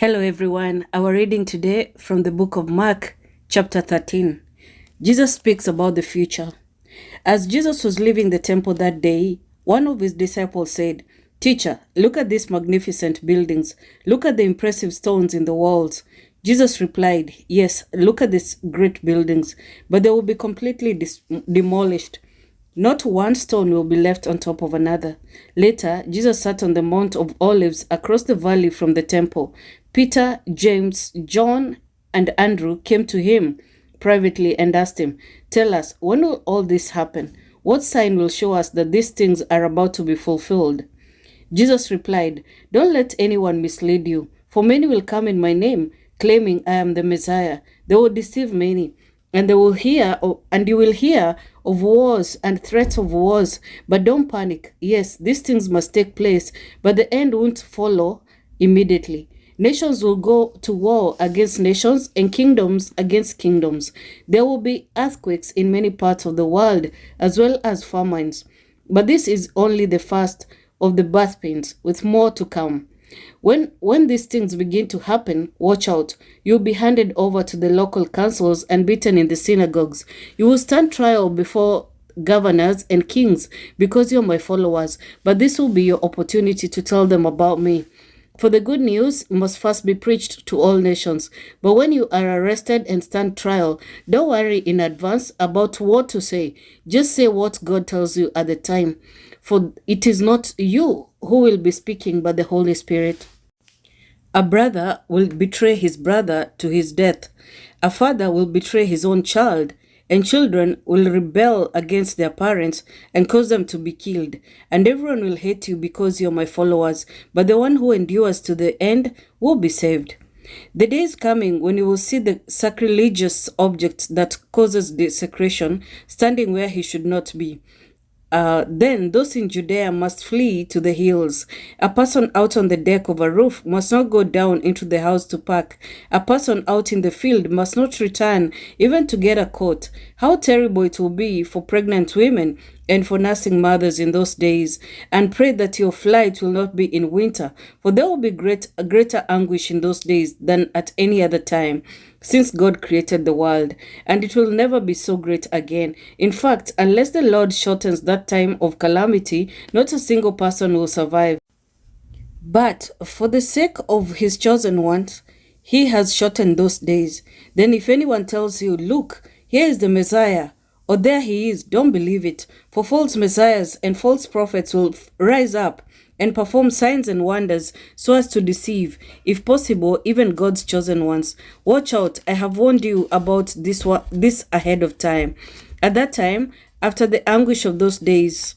Hello everyone, our reading today from the book of Mark, chapter 13. Jesus speaks about the future. As Jesus was leaving the temple that day, one of his disciples said, "Teacher, look at these magnificent buildings. Look at the impressive stones in the walls." Jesus replied, "Yes, look at these great buildings, but they will be completely demolished. Not one stone will be left on top of another." Later, Jesus sat on the Mount of Olives across the valley from the temple. Peter, James, John, and Andrew came to him privately and asked him, "Tell us, when will all this happen? What sign will show us that these things are about to be fulfilled?" Jesus replied, "Don't let anyone mislead you, for many will come in my name, claiming I am the Messiah. They will deceive many. And you will hear of wars and threats of wars, but don't panic. Yes, these things must take place, but the end won't follow immediately. Nations will go to war against nations and kingdoms against kingdoms. There will be earthquakes in many parts of the world, as well as famines. But this is only the first of the birth pains, with more to come. When these things begin to happen, watch out. You'll be handed over to the local councils and beaten in the synagogues. You will stand trial before governors and kings because you're my followers, but this will be your opportunity to tell them about me. For the good news must first be preached to all nations. But when you are arrested and stand trial, don't worry in advance about what to say. Just say what God tells you at the time. For it is not you who will be speaking, but the Holy Spirit. A brother will betray his brother to his death. A father will betray his own child, and children will rebel against their parents and cause them to be killed. And everyone will hate you because you're my followers, but the one who endures to the end will be saved. The day is coming when you will see the sacrilegious object that causes desecration standing where he should not be. Then those in Judea must flee to the hills. A person out on the deck of a roof must not go down into the house to park. A person out in the field must not return even to get a coat. How terrible it will be for pregnant women and for nursing mothers in those days. And pray that your flight will not be in winter, for there will be greater anguish in those days than at any other time, since God created the world, and it will never be so great again. In fact, unless the Lord shortens that time of calamity, not a single person will survive. But for the sake of his chosen ones, he has shortened those days. Then if anyone tells you, "Look, here is the Messiah," or "There he is," don't believe it. For false messiahs and false prophets will rise up and perform signs and wonders so as to deceive, if possible, even God's chosen ones. Watch out, I have warned you about this ahead of time. At that time, after the anguish of those days,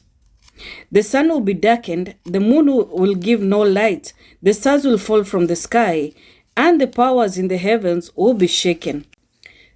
the sun will be darkened, the moon will give no light, the stars will fall from the sky, and the powers in the heavens will be shaken.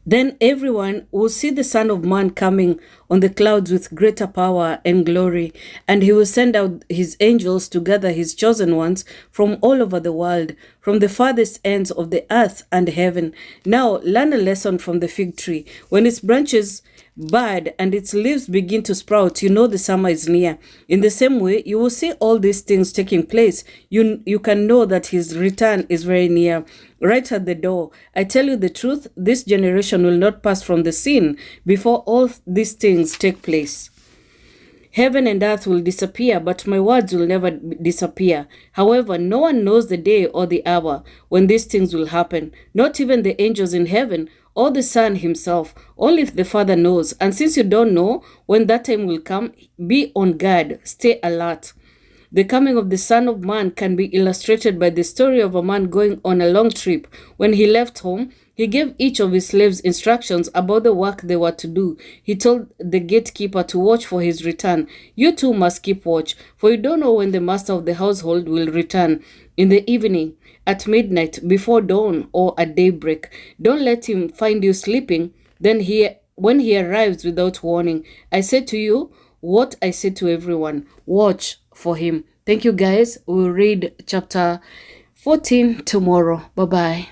Then everyone will see the Son of Man coming on the clouds with greater power and glory, and he will send out his angels to gather his chosen ones from all over the world, from the farthest ends of the earth and heaven. Now learn a lesson from the fig tree. When its branches bud and its leaves begin to sprout, you know the summer is near. In the same way, you will see all these things taking place. You can know that his return is very near, right at the door. I tell you the truth, this generation will not pass from the scene before all these things take place. Heaven and earth will disappear, but my words will never disappear. However, no one knows the day or the hour when these things will happen, not even the angels in heaven or the Son himself, only if the Father knows. And since you don't know when that time will come, be on guard, stay alert. The coming of the Son of Man can be illustrated by the story of a man going on a long trip. When he left home, he gave each of his slaves instructions about the work they were to do. He told the gatekeeper to watch for his return. You too must keep watch, for you don't know when the master of the household will return. In the evening, at midnight, before dawn, or at daybreak. Don't let him find you sleeping. Then when he arrives without warning, I say to you what I say to everyone: watch for him. Thank you guys. We'll read chapter 14 tomorrow. Bye-bye.